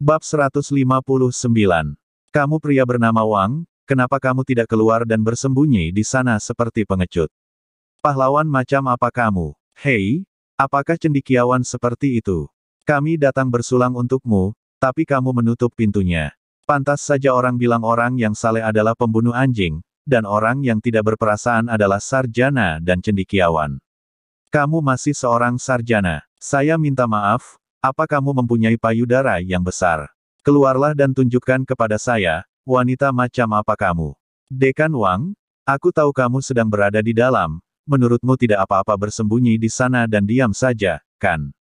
Bab 159. Kamu pria bernama Wang, kenapa kamu tidak keluar dan bersembunyi di sana seperti pengecut? Pahlawan macam apa kamu? Hei, apakah cendekiawan seperti itu? Kami datang bersulang untukmu, tapi kamu menutup pintunya. Pantas saja orang bilang orang yang saleh adalah pembunuh anjing, dan orang yang tidak berperasaan adalah sarjana dan cendekiawan. Kamu masih seorang sarjana. Saya minta maaf. Apa kamu mempunyai payudara yang besar? Keluarlah dan tunjukkan kepada saya, wanita macam apa kamu. Dekan Wang, aku tahu kamu sedang berada di dalam, menurutmu tidak apa-apa bersembunyi di sana dan diam saja, kan?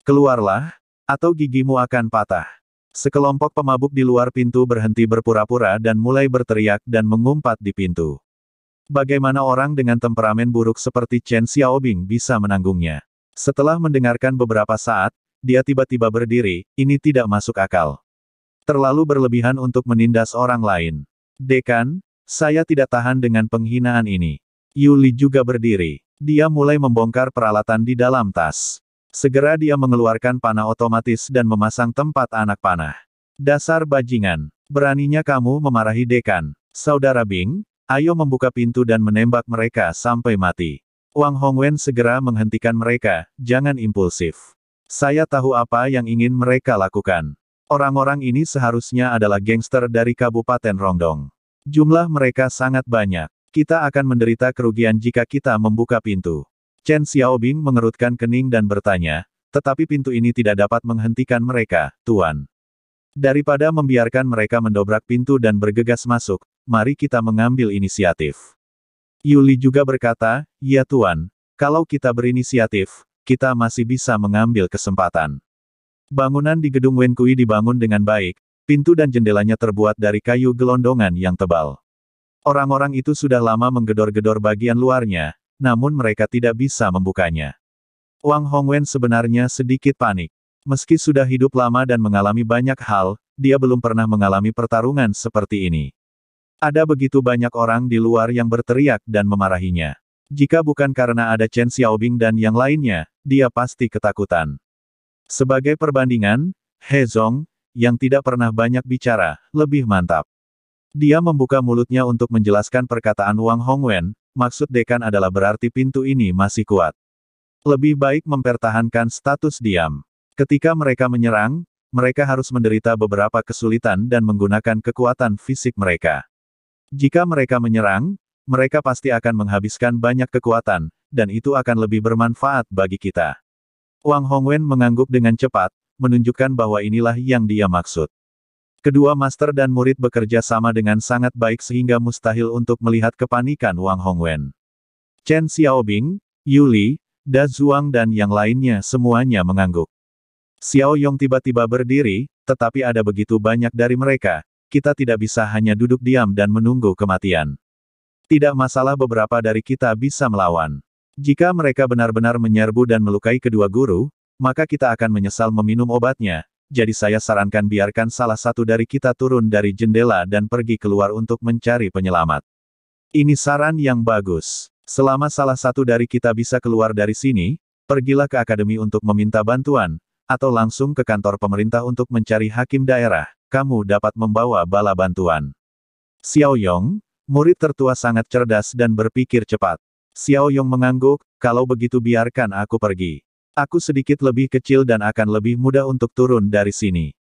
Keluarlah, atau gigimu akan patah. Sekelompok pemabuk di luar pintu berhenti berpura-pura dan mulai berteriak dan mengumpat di pintu. Bagaimana orang dengan temperamen buruk seperti Chen Xiaobing bisa menanggungnya? Setelah mendengarkan beberapa saat, dia tiba-tiba berdiri, ini tidak masuk akal. Terlalu berlebihan untuk menindas orang lain. Dekan, saya tidak tahan dengan penghinaan ini. Yuli juga berdiri. Dia mulai membongkar peralatan di dalam tas. Segera dia mengeluarkan panah otomatis dan memasang tempat anak panah. Dasar bajingan. Beraninya kamu memarahi dekan. Saudara Bing, ayo membuka pintu dan menembak mereka sampai mati. Wang Hongwen segera menghentikan mereka, jangan impulsif. Saya tahu apa yang ingin mereka lakukan. Orang-orang ini seharusnya adalah gangster dari Kabupaten Rongdong. Jumlah mereka sangat banyak. Kita akan menderita kerugian jika kita membuka pintu. Chen Xiaobing mengerutkan kening dan bertanya, tetapi pintu ini tidak dapat menghentikan mereka, Tuan. Daripada membiarkan mereka mendobrak pintu dan bergegas masuk, mari kita mengambil inisiatif. Yuli juga berkata, ya Tuan, kalau kita berinisiatif, kita masih bisa mengambil kesempatan. Bangunan di gedung Wenkui dibangun dengan baik, pintu dan jendelanya terbuat dari kayu gelondongan yang tebal. Orang-orang itu sudah lama menggedor-gedor bagian luarnya, namun mereka tidak bisa membukanya. Wang Hongwen sebenarnya sedikit panik. Meski sudah hidup lama dan mengalami banyak hal, dia belum pernah mengalami pertarungan seperti ini. Ada begitu banyak orang di luar yang berteriak dan memarahinya. Jika bukan karena ada Chen Xiaobing dan yang lainnya, dia pasti ketakutan. Sebagai perbandingan, He Zong, yang tidak pernah banyak bicara, lebih mantap. Dia membuka mulutnya untuk menjelaskan perkataan Wang Hongwen, maksud dekan adalah berarti pintu ini masih kuat. Lebih baik mempertahankan status diam. Ketika mereka menyerang, mereka harus menderita beberapa kesulitan dan menggunakan kekuatan fisik mereka. Jika mereka menyerang, mereka pasti akan menghabiskan banyak kekuatan, dan itu akan lebih bermanfaat bagi kita. Wang Hongwen mengangguk dengan cepat, menunjukkan bahwa inilah yang dia maksud. Kedua master dan murid bekerja sama dengan sangat baik sehingga mustahil untuk melihat kepanikan Wang Hongwen. Chen Xiaobing, Yuli, Da Zuang dan yang lainnya semuanya mengangguk. Xiao Yong tiba-tiba berdiri, tetapi ada begitu banyak dari mereka, kita tidak bisa hanya duduk diam dan menunggu kematian. Tidak masalah beberapa dari kita bisa melawan. Jika mereka benar-benar menyerbu dan melukai kedua guru, maka kita akan menyesal meminum obatnya, jadi saya sarankan biarkan salah satu dari kita turun dari jendela dan pergi keluar untuk mencari penyelamat. Ini saran yang bagus. Selama salah satu dari kita bisa keluar dari sini, pergilah ke akademi untuk meminta bantuan, atau langsung ke kantor pemerintah untuk mencari hakim daerah, kamu dapat membawa bala bantuan. Xiao Yong, murid tertua sangat cerdas dan berpikir cepat. Xiao Yong mengangguk, kalau begitu biarkan aku pergi. Aku sedikit lebih kecil dan akan lebih mudah untuk turun dari sini.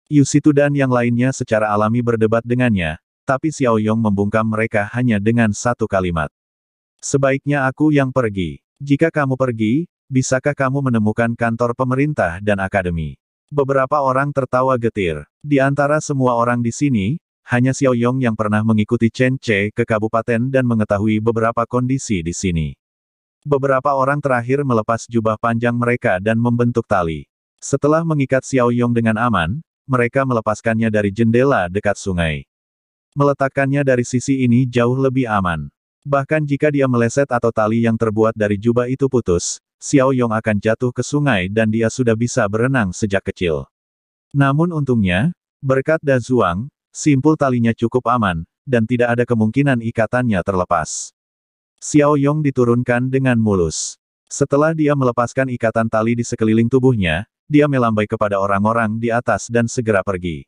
Yu Situ dan yang lainnya secara alami berdebat dengannya, tapi Xiao Yong membungkam mereka hanya dengan satu kalimat. Sebaiknya aku yang pergi. Jika kamu pergi, bisakah kamu menemukan kantor pemerintah dan akademi? Beberapa orang tertawa getir. Di antara semua orang di sini, hanya Xiao Yong yang pernah mengikuti Chen Ce ke kabupaten dan mengetahui beberapa kondisi di sini. Beberapa orang terakhir melepas jubah panjang mereka dan membentuk tali. Setelah mengikat Xiao Yong dengan aman, mereka melepaskannya dari jendela dekat sungai. Meletakkannya dari sisi ini jauh lebih aman. Bahkan jika dia meleset atau tali yang terbuat dari jubah itu putus, Xiao Yong akan jatuh ke sungai dan dia sudah bisa berenang sejak kecil. Namun untungnya, berkat Da Zuang, simpul talinya cukup aman, dan tidak ada kemungkinan ikatannya terlepas. Xiao Yong diturunkan dengan mulus. Setelah dia melepaskan ikatan tali di sekeliling tubuhnya, dia melambai kepada orang-orang di atas dan segera pergi.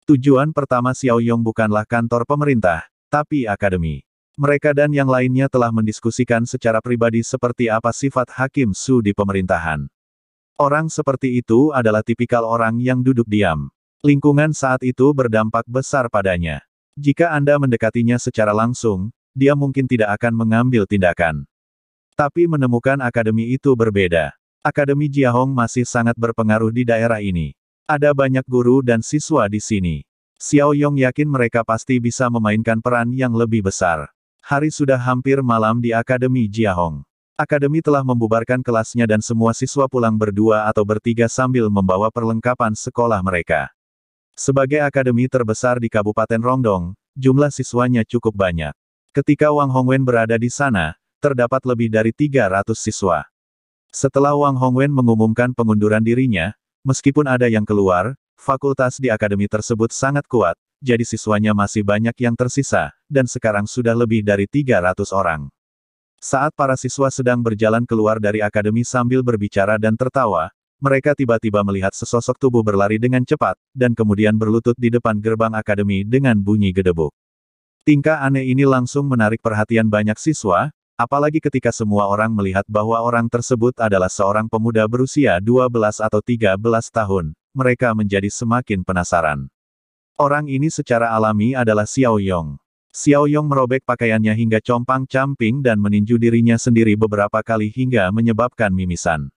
Tujuan pertama Xiao Yong bukanlah kantor pemerintah, tapi akademi. Mereka dan yang lainnya telah mendiskusikan secara pribadi seperti apa sifat Hakim Su di pemerintahan. Orang seperti itu adalah tipikal orang yang duduk diam. Lingkungan saat itu berdampak besar padanya. Jika Anda mendekatinya secara langsung, dia mungkin tidak akan mengambil tindakan. Tapi menemukan akademi itu berbeda. Akademi Jiahong masih sangat berpengaruh di daerah ini. Ada banyak guru dan siswa di sini. Xiao Yong yakin mereka pasti bisa memainkan peran yang lebih besar. Hari sudah hampir malam di Akademi Jiahong. Akademi telah membubarkan kelasnya dan semua siswa pulang berdua atau bertiga sambil membawa perlengkapan sekolah mereka. Sebagai akademi terbesar di Kabupaten Rongdong, jumlah siswanya cukup banyak. Ketika Wang Hongwen berada di sana, terdapat lebih dari 300 siswa. Setelah Wang Hongwen mengumumkan pengunduran dirinya, meskipun ada yang keluar, fakultas di akademi tersebut sangat kuat, jadi siswanya masih banyak yang tersisa, dan sekarang sudah lebih dari 300 orang. Saat para siswa sedang berjalan keluar dari akademi sambil berbicara dan tertawa, mereka tiba-tiba melihat sesosok tubuh berlari dengan cepat, dan kemudian berlutut di depan gerbang akademi dengan bunyi gedebuk. Tingkah aneh ini langsung menarik perhatian banyak siswa, apalagi ketika semua orang melihat bahwa orang tersebut adalah seorang pemuda berusia 12 atau 13 tahun, mereka menjadi semakin penasaran. Orang ini secara alami adalah Xiao Yong. Xiao Yong merobek pakaiannya hingga compang-camping dan meninju dirinya sendiri beberapa kali hingga menyebabkan mimisan.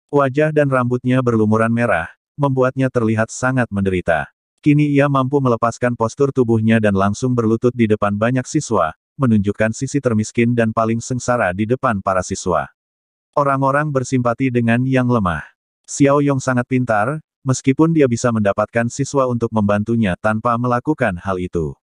Wajah dan rambutnya berlumuran merah, membuatnya terlihat sangat menderita. Kini ia mampu melepaskan postur tubuhnya dan langsung berlutut di depan banyak siswa, menunjukkan sisi termiskin dan paling sengsara di depan para siswa. Orang-orang bersimpati dengan yang lemah. Xiao Yong sangat pintar, meskipun dia bisa mendapatkan siswa untuk membantunya tanpa melakukan hal itu.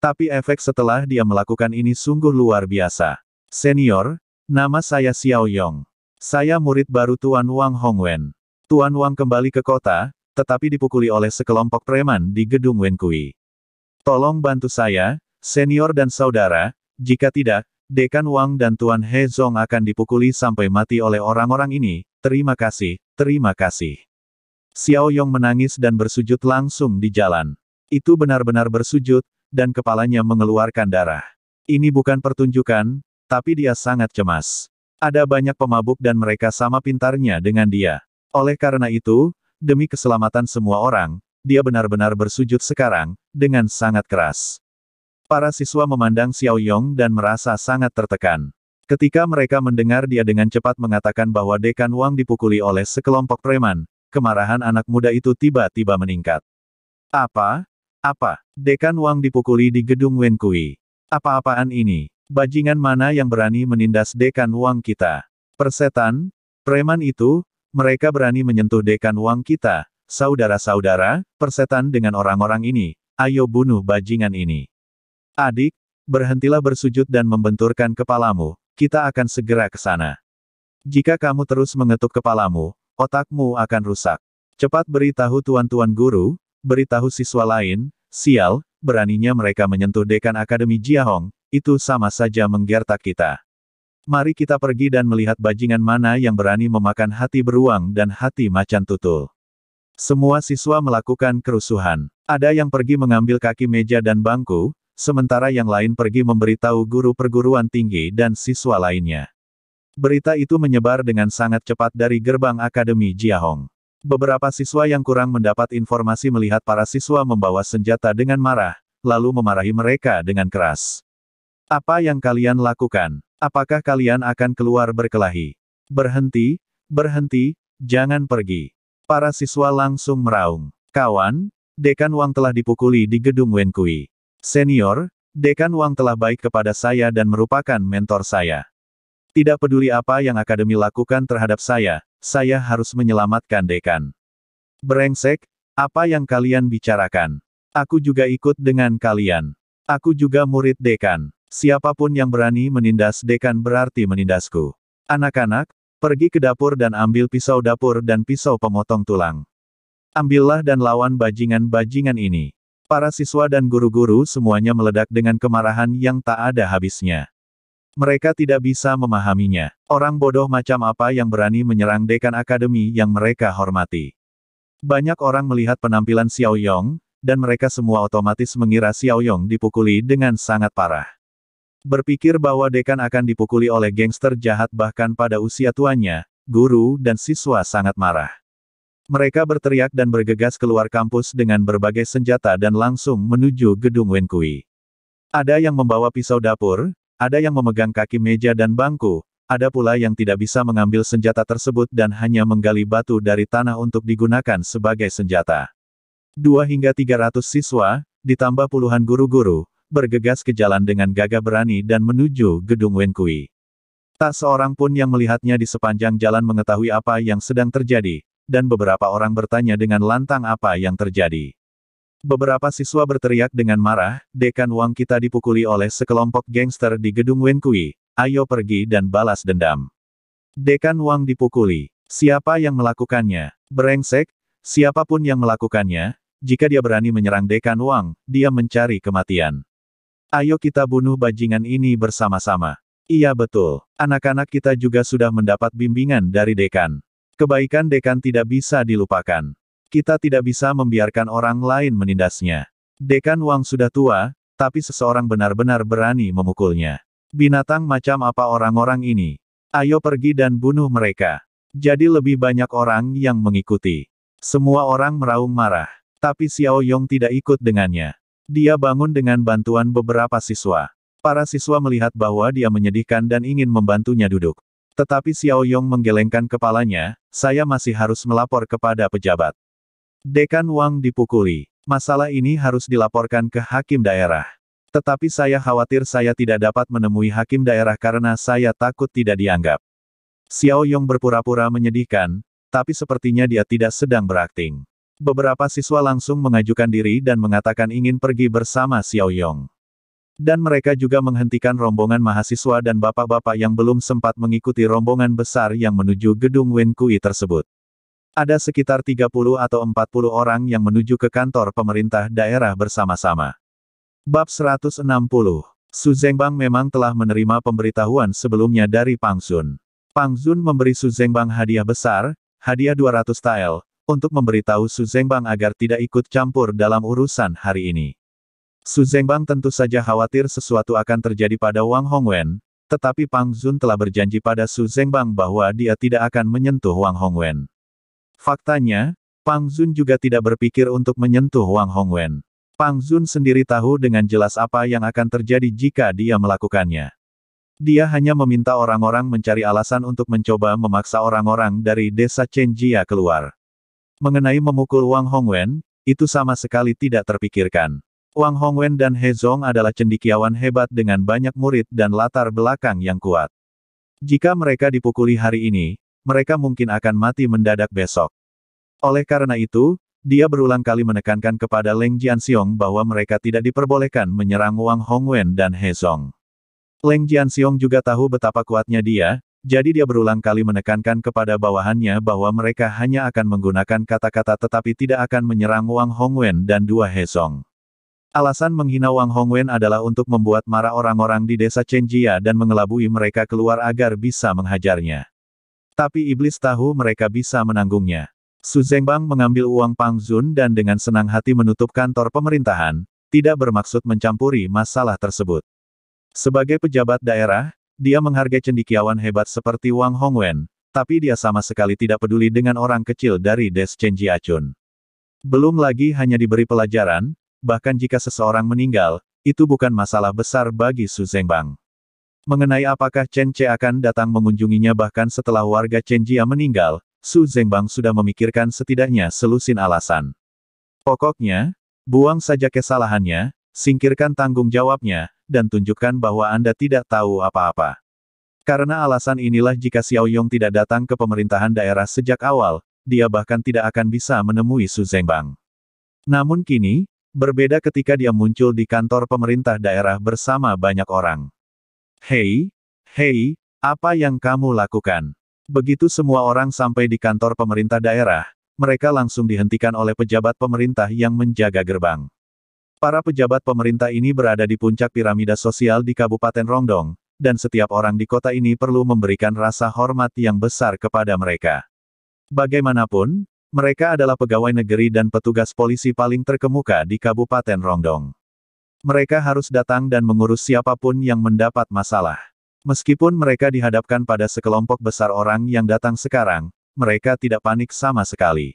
Tapi efek setelah dia melakukan ini sungguh luar biasa. Senior, nama saya Xiao Yong. Saya murid baru Tuan Wang Hongwen. Tuan Wang kembali ke kota, tetapi dipukuli oleh sekelompok preman di gedung Wenkui. Tolong bantu saya, senior dan saudara, jika tidak, Dekan Wang dan Tuan He Zong akan dipukuli sampai mati oleh orang-orang ini, terima kasih, terima kasih. Xiao Yong menangis dan bersujud langsung di jalan. Itu benar-benar bersujud, dan kepalanya mengeluarkan darah. Ini bukan pertunjukan, tapi dia sangat cemas. Ada banyak pemabuk dan mereka sama pintarnya dengan dia. Oleh karena itu, demi keselamatan semua orang, dia benar-benar bersujud sekarang, dengan sangat keras. Para siswa memandang Xiao Yong dan merasa sangat tertekan. Ketika mereka mendengar dia dengan cepat mengatakan bahwa Dekan Wang dipukuli oleh sekelompok preman, kemarahan anak muda itu tiba-tiba meningkat. Apa? Apa? Dekan Wang dipukuli di gedung Wenkui. Apa-apaan ini? Bajingan mana yang berani menindas Dekan Wang kita? Persetan? Preman itu? Mereka berani menyentuh Dekan Wang kita. Saudara-saudara, persetan dengan orang-orang ini. Ayo bunuh bajingan ini. Adik, berhentilah bersujud dan membenturkan kepalamu. Kita akan segera ke sana. Jika kamu terus mengetuk kepalamu, otakmu akan rusak. Cepat beritahu tuan-tuan guru, beritahu siswa lain, sial, beraninya mereka menyentuh dekan Akademi Jiahong, itu sama saja menggertak kita. Mari kita pergi dan melihat bajingan mana yang berani memakan hati beruang dan hati macan tutul. Semua siswa melakukan kerusuhan. Ada yang pergi mengambil kaki meja dan bangku, sementara yang lain pergi memberitahu guru perguruan tinggi dan siswa lainnya. Berita itu menyebar dengan sangat cepat dari gerbang Akademi Jiahong. Beberapa siswa yang kurang mendapat informasi melihat para siswa membawa senjata dengan marah, lalu memarahi mereka dengan keras. Apa yang kalian lakukan? Apakah kalian akan keluar berkelahi? Berhenti, berhenti, jangan pergi. Para siswa langsung meraung. Kawan, Dekan Wang telah dipukuli di gedung Wenkui. Senior, Dekan Wang telah baik kepada saya dan merupakan mentor saya. Tidak peduli apa yang akademi lakukan terhadap saya harus menyelamatkan dekan. Brengsek, apa yang kalian bicarakan? Aku juga ikut dengan kalian. Aku juga murid dekan. Siapapun yang berani menindas dekan berarti menindasku. Anak-anak, pergi ke dapur dan ambil pisau dapur dan pisau pemotong tulang. Ambillah dan lawan bajingan-bajingan ini. Para siswa dan guru-guru semuanya meledak dengan kemarahan yang tak ada habisnya. Mereka tidak bisa memahaminya. Orang bodoh macam apa yang berani menyerang dekan akademi yang mereka hormati? Banyak orang melihat penampilan Xiao Yong, dan mereka semua otomatis mengira Xiao Yong dipukuli dengan sangat parah. Berpikir bahwa dekan akan dipukuli oleh gangster jahat bahkan pada usia tuanya, guru dan siswa sangat marah. Mereka berteriak dan bergegas keluar kampus dengan berbagai senjata dan langsung menuju gedung Wenkui. Ada yang membawa pisau dapur, ada yang memegang kaki meja dan bangku, ada pula yang tidak bisa mengambil senjata tersebut dan hanya menggali batu dari tanah untuk digunakan sebagai senjata. 2 hingga 300 siswa, ditambah puluhan guru-guru, bergegas ke jalan dengan gagah berani dan menuju gedung Wenkui. Tak seorang pun yang melihatnya di sepanjang jalan mengetahui apa yang sedang terjadi, dan beberapa orang bertanya dengan lantang apa yang terjadi. Beberapa siswa berteriak dengan marah, Dekan Wang kita dipukuli oleh sekelompok gangster di gedung Wenkui, ayo pergi dan balas dendam. Dekan Wang dipukuli. Siapa yang melakukannya? Brengsek, siapapun yang melakukannya, jika dia berani menyerang Dekan Wang, dia mencari kematian. Ayo kita bunuh bajingan ini bersama-sama. Iya betul, anak-anak kita juga sudah mendapat bimbingan dari Dekan. Kebaikan Dekan tidak bisa dilupakan. Kita tidak bisa membiarkan orang lain menindasnya. Dekan Wang sudah tua, tapi seseorang benar-benar berani memukulnya. Binatang macam apa orang-orang ini? Ayo pergi dan bunuh mereka. Jadi lebih banyak orang yang mengikuti. Semua orang meraung marah. Tapi Xiao Yong tidak ikut dengannya. Dia bangun dengan bantuan beberapa siswa. Para siswa melihat bahwa dia menyedihkan dan ingin membantunya duduk. Tetapi Xiao Yong menggelengkan kepalanya, saya masih harus melapor kepada pejabat. Dekan Wang dipukuli. Masalah ini harus dilaporkan ke hakim daerah. Tetapi saya khawatir saya tidak dapat menemui hakim daerah karena saya takut tidak dianggap. Xiao Yong berpura-pura menyedihkan, tapi sepertinya dia tidak sedang berakting. Beberapa siswa langsung mengajukan diri dan mengatakan ingin pergi bersama Xiao Yong. Dan mereka juga menghentikan rombongan mahasiswa dan bapak-bapak yang belum sempat mengikuti rombongan besar yang menuju gedung Wenkui tersebut. Ada sekitar 30 atau 40 orang yang menuju ke kantor pemerintah daerah bersama-sama. Bab 160. Su Zhengbang memang telah menerima pemberitahuan sebelumnya dari Pang Zun. Pang Zun memberi Su Zhengbang hadiah besar, hadiah 200 tael, untuk memberitahu Su Zhengbang agar tidak ikut campur dalam urusan hari ini. Su Zhengbang tentu saja khawatir sesuatu akan terjadi pada Wang Hongwen, tetapi Pang Zun telah berjanji pada Su Zhengbang bahwa dia tidak akan menyentuh Wang Hongwen. Faktanya, Pang Zun juga tidak berpikir untuk menyentuh Wang Hongwen. Pang Zun sendiri tahu dengan jelas apa yang akan terjadi jika dia melakukannya. Dia hanya meminta orang-orang mencari alasan untuk mencoba memaksa orang-orang dari desa Chenjia keluar. Mengenai memukul Wang Hongwen, itu sama sekali tidak terpikirkan. Wang Hongwen dan He Zong adalah cendekiawan hebat dengan banyak murid dan latar belakang yang kuat. Jika mereka dipukuli hari ini, mereka mungkin akan mati mendadak besok. Oleh karena itu, dia berulang kali menekankan kepada Leng Jianxiong bahwa mereka tidak diperbolehkan menyerang Wang Hongwen dan He Zong. Leng Jianxiong juga tahu betapa kuatnya dia, jadi dia berulang kali menekankan kepada bawahannya bahwa mereka hanya akan menggunakan kata-kata tetapi tidak akan menyerang Wang Hongwen dan dua He Zong. Alasan menghina Wang Hongwen adalah untuk membuat marah orang-orang di desa Chenjia dan mengelabui mereka keluar agar bisa menghajarnya. Tapi iblis tahu mereka bisa menanggungnya. Su Zhengbang mengambil uang Pang Zun dan dengan senang hati menutup kantor pemerintahan, tidak bermaksud mencampuri masalah tersebut. Sebagai pejabat daerah, dia menghargai cendekiawan hebat seperti Wang Hongwen, tapi dia sama sekali tidak peduli dengan orang kecil dari Des Chenjiachun. Belum lagi hanya diberi pelajaran, bahkan jika seseorang meninggal, itu bukan masalah besar bagi Su Zhengbang. Mengenai apakah Chen Ce akan datang mengunjunginya bahkan setelah warga Chenjia meninggal, Su Zhengbang sudah memikirkan setidaknya selusin alasan. Pokoknya, buang saja kesalahannya, singkirkan tanggung jawabnya, dan tunjukkan bahwa Anda tidak tahu apa-apa. Karena alasan inilah jika Xiao Yong tidak datang ke pemerintahan daerah sejak awal, dia bahkan tidak akan bisa menemui Su Zhengbang. Namun kini, berbeda ketika dia muncul di kantor pemerintah daerah bersama banyak orang. Hei, apa yang kamu lakukan? Begitu semua orang sampai di kantor pemerintah daerah, mereka langsung dihentikan oleh pejabat pemerintah yang menjaga gerbang. Para pejabat pemerintah ini berada di puncak piramida sosial di Kabupaten Rongdong, dan setiap orang di kota ini perlu memberikan rasa hormat yang besar kepada mereka. Bagaimanapun, mereka adalah pegawai negeri dan petugas polisi paling terkemuka di Kabupaten Rongdong. Mereka harus datang dan mengurus siapapun yang mendapat masalah. Meskipun mereka dihadapkan pada sekelompok besar orang yang datang sekarang, mereka tidak panik sama sekali.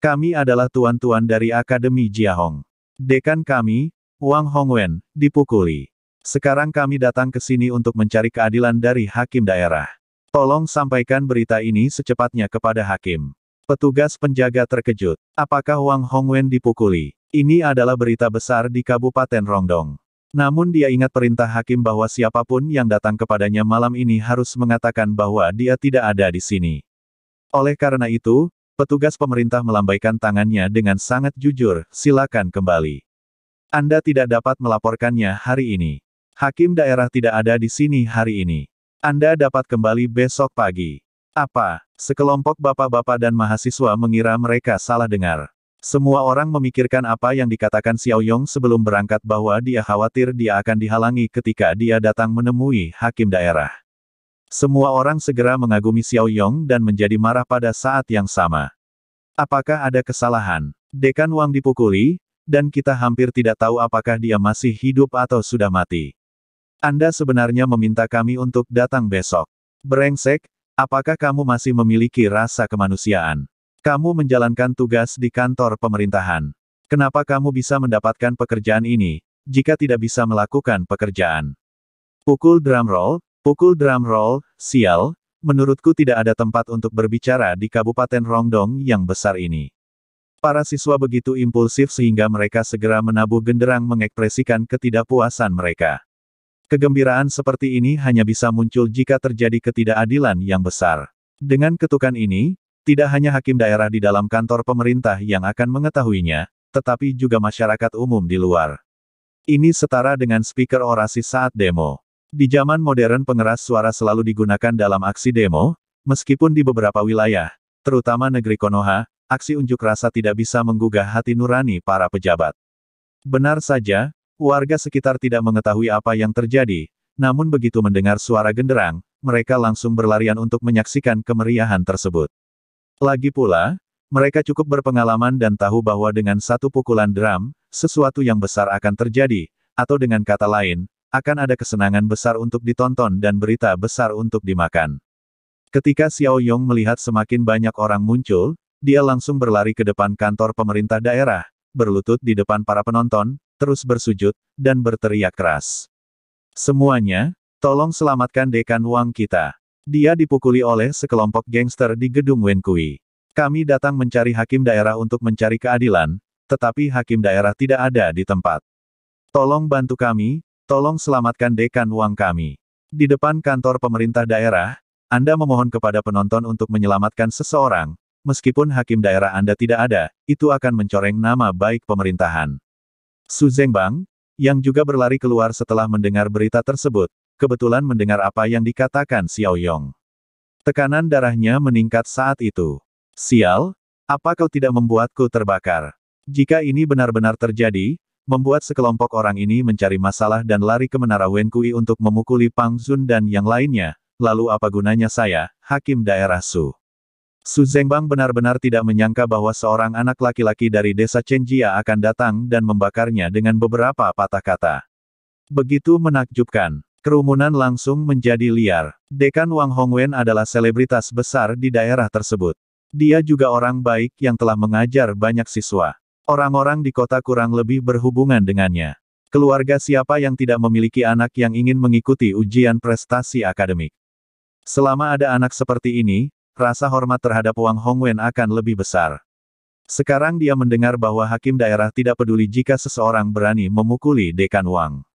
Kami adalah tuan-tuan dari Akademi Jiahong. Dekan kami, Wang Hongwen, dipukuli. Sekarang kami datang ke sini untuk mencari keadilan dari hakim daerah. Tolong sampaikan berita ini secepatnya kepada hakim. Petugas penjaga terkejut. Apakah Wang Hongwen dipukuli? Ini adalah berita besar di Kabupaten Rongdong. Namun dia ingat perintah hakim bahwa siapapun yang datang kepadanya malam ini harus mengatakan bahwa dia tidak ada di sini. Oleh karena itu, petugas pemerintah melambaikan tangannya dengan sangat jujur, silakan kembali. Anda tidak dapat melaporkannya hari ini. Hakim daerah tidak ada di sini hari ini. Anda dapat kembali besok pagi. Apa? Sekelompok bapak-bapak dan mahasiswa mengira mereka salah dengar. Semua orang memikirkan apa yang dikatakan Xiao Yong sebelum berangkat bahwa dia khawatir dia akan dihalangi ketika dia datang menemui hakim daerah. Semua orang segera mengagumi Xiao Yong dan menjadi marah pada saat yang sama. Apakah ada kesalahan? Dekan Wang dipukuli, dan kita hampir tidak tahu apakah dia masih hidup atau sudah mati. Anda sebenarnya meminta kami untuk datang besok. Brengsek, apakah kamu masih memiliki rasa kemanusiaan? Kamu menjalankan tugas di kantor pemerintahan. Kenapa kamu bisa mendapatkan pekerjaan ini, jika tidak bisa melakukan pekerjaan? Pukul drum roll, sial, menurutku tidak ada tempat untuk berbicara di Kabupaten Rongdong yang besar ini. Para siswa begitu impulsif sehingga mereka segera menabuh genderang mengekspresikan ketidakpuasan mereka. Kegembiraan seperti ini hanya bisa muncul jika terjadi ketidakadilan yang besar. Dengan ketukan ini, tidak hanya hakim daerah di dalam kantor pemerintah yang akan mengetahuinya, tetapi juga masyarakat umum di luar. Ini setara dengan speaker orasi saat demo. Di zaman modern pengeras suara selalu digunakan dalam aksi demo, meskipun di beberapa wilayah, terutama negeri Konoha, aksi unjuk rasa tidak bisa menggugah hati nurani para pejabat. Benar saja, warga sekitar tidak mengetahui apa yang terjadi, namun begitu mendengar suara genderang, mereka langsung berlarian untuk menyaksikan kemeriahan tersebut. Lagi pula, mereka cukup berpengalaman dan tahu bahwa dengan satu pukulan drum, sesuatu yang besar akan terjadi, atau dengan kata lain, akan ada kesenangan besar untuk ditonton dan berita besar untuk dimakan. Ketika Xiao Yong melihat semakin banyak orang muncul, dia langsung berlari ke depan kantor pemerintah daerah, berlutut di depan para penonton, terus bersujud, dan berteriak keras. Semuanya, tolong selamatkan Dekan Wang kita. Dia dipukuli oleh sekelompok gangster di gedung Wenkui. Kami datang mencari hakim daerah untuk mencari keadilan, tetapi hakim daerah tidak ada di tempat. Tolong bantu kami, tolong selamatkan Dekan Wang kami. Di depan kantor pemerintah daerah, Anda memohon kepada penonton untuk menyelamatkan seseorang, meskipun hakim daerah Anda tidak ada, itu akan mencoreng nama baik pemerintahan. Su Zhengbang, yang juga berlari keluar setelah mendengar berita tersebut, kebetulan mendengar apa yang dikatakan Xiao Yong. Tekanan darahnya meningkat saat itu. Sial, apa kau tidak membuatku terbakar? Jika ini benar-benar terjadi, membuat sekelompok orang ini mencari masalah dan lari ke menara Wenkui untuk memukuli Pang Zun dan yang lainnya, lalu apa gunanya saya, hakim daerah Su? Su Zhengbang benar-benar tidak menyangka bahwa seorang anak laki-laki dari desa Chenjia akan datang dan membakarnya dengan beberapa patah kata. Begitu menakjubkan. Kerumunan langsung menjadi liar. Dekan Wang Hongwen adalah selebritas besar di daerah tersebut. Dia juga orang baik yang telah mengajar banyak siswa. Orang-orang di kota kurang lebih berhubungan dengannya. Keluarga siapa yang tidak memiliki anak yang ingin mengikuti ujian prestasi akademik? Selama ada anak seperti ini, rasa hormat terhadap Wang Hongwen akan lebih besar. Sekarang dia mendengar bahwa hakim daerah tidak peduli jika seseorang berani memukuli Dekan Wang.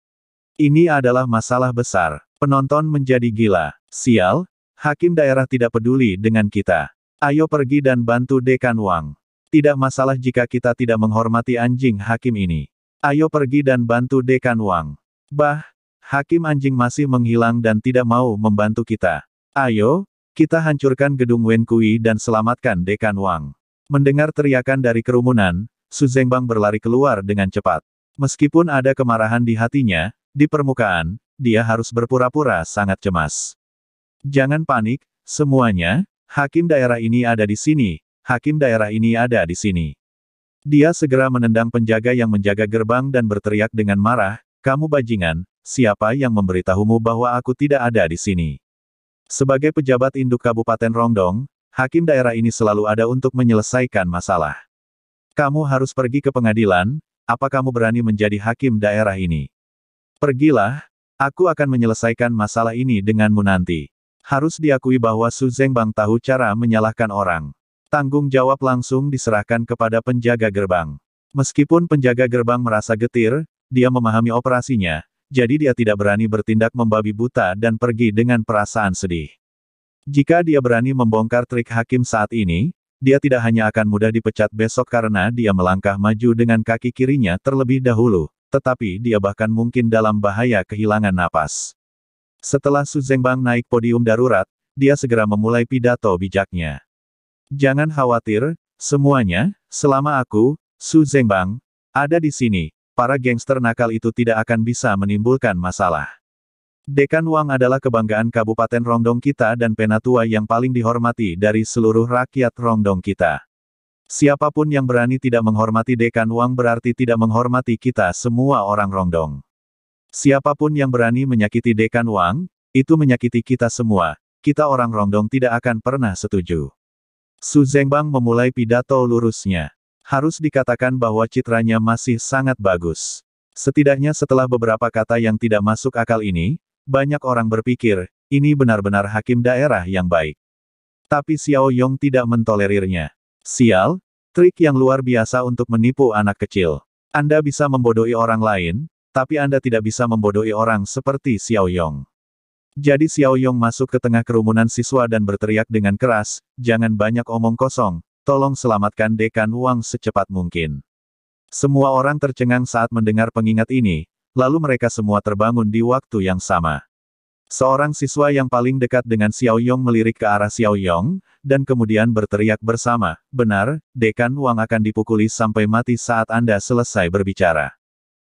Ini adalah masalah besar. Penonton menjadi gila. Sial, hakim daerah tidak peduli dengan kita. Ayo pergi dan bantu Dekan Wang. Tidak masalah jika kita tidak menghormati anjing hakim ini. Ayo pergi dan bantu Dekan Wang. Bah, hakim anjing masih menghilang dan tidak mau membantu kita. Ayo, kita hancurkan gedung Wenkui dan selamatkan Dekan Wang. Mendengar teriakan dari kerumunan, Su Zhengbang berlari keluar dengan cepat. Meskipun ada kemarahan di hatinya, di permukaan, dia harus berpura-pura sangat cemas. Jangan panik, semuanya, hakim daerah ini ada di sini, hakim daerah ini ada di sini. Dia segera menendang penjaga yang menjaga gerbang dan berteriak dengan marah, kamu bajingan, siapa yang memberitahumu bahwa aku tidak ada di sini? Sebagai pejabat induk Kabupaten Rongdong, hakim daerah ini selalu ada untuk menyelesaikan masalah. Kamu harus pergi ke pengadilan, apa kamu berani menjadi hakim daerah ini? Pergilah, aku akan menyelesaikan masalah ini denganmu nanti. Harus diakui bahwa Su Zhengbang tahu cara menyalahkan orang. Tanggung jawab langsung diserahkan kepada penjaga gerbang. Meskipun penjaga gerbang merasa getir, dia memahami operasinya, jadi dia tidak berani bertindak membabi buta dan pergi dengan perasaan sedih. Jika dia berani membongkar trik hakim saat ini, dia tidak hanya akan mudah dipecat besok karena dia melangkah maju dengan kaki kirinya terlebih dahulu, tetapi dia bahkan mungkin dalam bahaya kehilangan napas. Setelah Su Zhengbang naik podium darurat, dia segera memulai pidato bijaknya. Jangan khawatir, semuanya, selama aku, Su Zhengbang, ada di sini, para gangster nakal itu tidak akan bisa menimbulkan masalah. Dekan Wang adalah kebanggaan Kabupaten Rongdong kita dan penatua yang paling dihormati dari seluruh rakyat Rongdong kita. Siapapun yang berani tidak menghormati Dekan Wang berarti tidak menghormati kita semua orang Rongdong. Siapapun yang berani menyakiti Dekan Wang, itu menyakiti kita semua, kita orang Rongdong tidak akan pernah setuju. Su Zhengbang memulai pidato lurusnya. Harus dikatakan bahwa citranya masih sangat bagus. Setidaknya setelah beberapa kata yang tidak masuk akal ini, banyak orang berpikir, ini benar-benar hakim daerah yang baik. Tapi Xiao Yong tidak mentolerirnya. Sial, trik yang luar biasa untuk menipu anak kecil. Anda bisa membodohi orang lain, tapi Anda tidak bisa membodohi orang seperti Xiao Yong. Jadi Xiao Yong masuk ke tengah kerumunan siswa dan berteriak dengan keras, jangan banyak omong kosong. Tolong selamatkan Dekan Wang secepat mungkin. Semua orang tercengang saat mendengar pengingat ini, lalu mereka semua terbangun di waktu yang sama. Seorang siswa yang paling dekat dengan Xiao Yong melirik ke arah Xiao Yong, dan kemudian berteriak bersama, benar, Dekan Wang akan dipukuli sampai mati saat Anda selesai berbicara.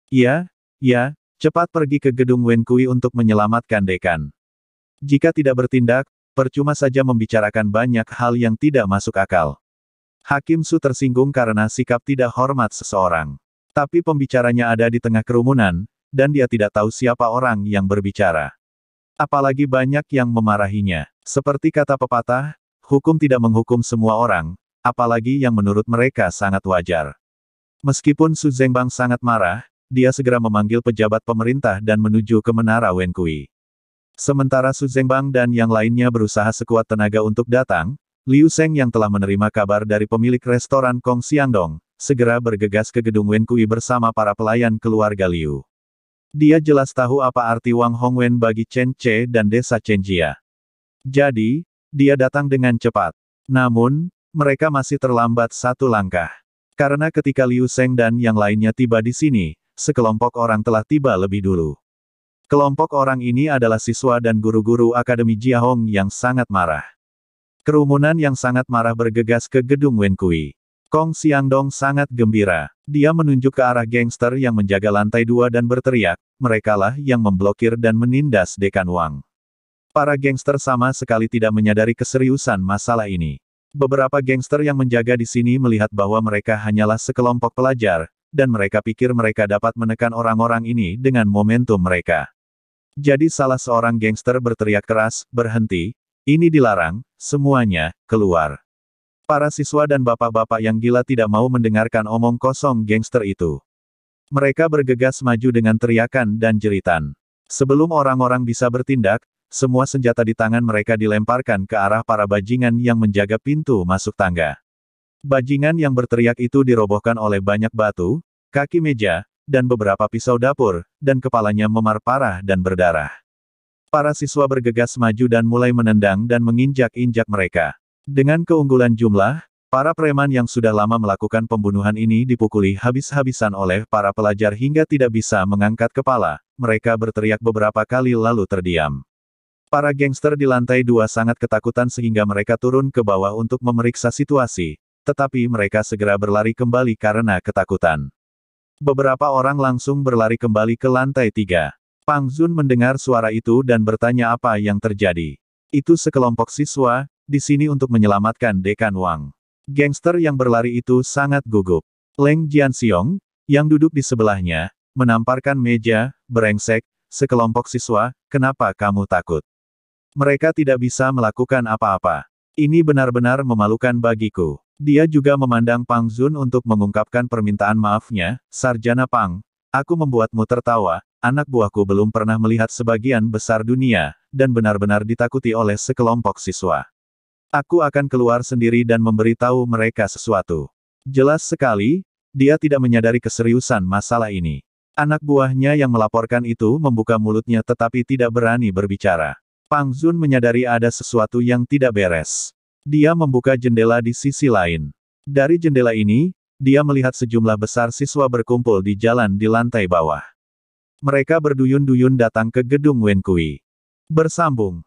Ya, cepat pergi ke gedung Wen Kui untuk menyelamatkan Dekan. Jika tidak bertindak, percuma saja membicarakan banyak hal yang tidak masuk akal. Hakim Su tersinggung karena sikap tidak hormat seseorang. Tapi pembicaranya ada di tengah kerumunan, dan dia tidak tahu siapa orang yang berbicara. Apalagi banyak yang memarahinya. Seperti kata pepatah, hukum tidak menghukum semua orang, apalagi yang menurut mereka sangat wajar. Meskipun Su Zhengbang sangat marah, dia segera memanggil pejabat pemerintah dan menuju ke menara Wen Kui. Sementara Su Zhengbang dan yang lainnya berusaha sekuat tenaga untuk datang, Liu Sheng yang telah menerima kabar dari pemilik restoran Kong Xiangdong, segera bergegas ke gedung Wen Kui bersama para pelayan keluarga Liu. Dia jelas tahu apa arti Wang Hongwen bagi Chen Che dan desa Chenjia. Jadi, dia datang dengan cepat. Namun, mereka masih terlambat satu langkah. Karena ketika Liu Sheng dan yang lainnya tiba di sini, sekelompok orang telah tiba lebih dulu. Kelompok orang ini adalah siswa dan guru-guru Akademi Jiahong yang sangat marah. Kerumunan yang sangat marah bergegas ke gedung Wen Kui. Kong Xiangdong sangat gembira. Dia menunjuk ke arah gangster yang menjaga lantai 2 dan berteriak, merekalah yang memblokir dan menindas Dekan Wang. Para gangster sama sekali tidak menyadari keseriusan masalah ini. Beberapa gangster yang menjaga di sini melihat bahwa mereka hanyalah sekelompok pelajar, dan mereka pikir mereka dapat menekan orang-orang ini dengan momentum mereka. Jadi salah seorang gangster berteriak keras, berhenti. Ini dilarang, semuanya, keluar. Para siswa dan bapak-bapak yang gila tidak mau mendengarkan omong kosong gangster itu. Mereka bergegas maju dengan teriakan dan jeritan. Sebelum orang-orang bisa bertindak, semua senjata di tangan mereka dilemparkan ke arah para bajingan yang menjaga pintu masuk tangga. Bajingan yang berteriak itu dirobohkan oleh banyak batu, kaki meja, dan beberapa pisau dapur, dan kepalanya memar parah dan berdarah. Para siswa bergegas maju dan mulai menendang dan menginjak-injak mereka. Dengan keunggulan jumlah, para preman yang sudah lama melakukan pembunuhan ini dipukuli habis-habisan oleh para pelajar hingga tidak bisa mengangkat kepala. Mereka berteriak beberapa kali lalu terdiam. Para gangster di lantai 2 sangat ketakutan sehingga mereka turun ke bawah untuk memeriksa situasi, tetapi mereka segera berlari kembali karena ketakutan. Beberapa orang langsung berlari kembali ke lantai 3. Pang Zun mendengar suara itu dan bertanya apa yang terjadi. Itu sekelompok siswa, di sini untuk menyelamatkan Dekan Wang. Gangster yang berlari itu sangat gugup. Leng Jianxiong, yang duduk di sebelahnya, menamparkan meja, brengsek, sekelompok siswa, kenapa kamu takut? Mereka tidak bisa melakukan apa-apa. Ini benar-benar memalukan bagiku. Dia juga memandang Pang Zun untuk mengungkapkan permintaan maafnya, Sarjana Pang. Aku membuatmu tertawa, anak buahku belum pernah melihat sebagian besar dunia, dan benar-benar ditakuti oleh sekelompok siswa. Aku akan keluar sendiri dan memberitahu mereka sesuatu. Jelas sekali, dia tidak menyadari keseriusan masalah ini. Anak buahnya yang melaporkan itu membuka mulutnya tetapi tidak berani berbicara. Pang Zun menyadari ada sesuatu yang tidak beres. Dia membuka jendela di sisi lain. Dari jendela ini, dia melihat sejumlah besar siswa berkumpul di jalan di lantai bawah. Mereka berduyun-duyun datang ke gedung Wen Kui. Bersambung.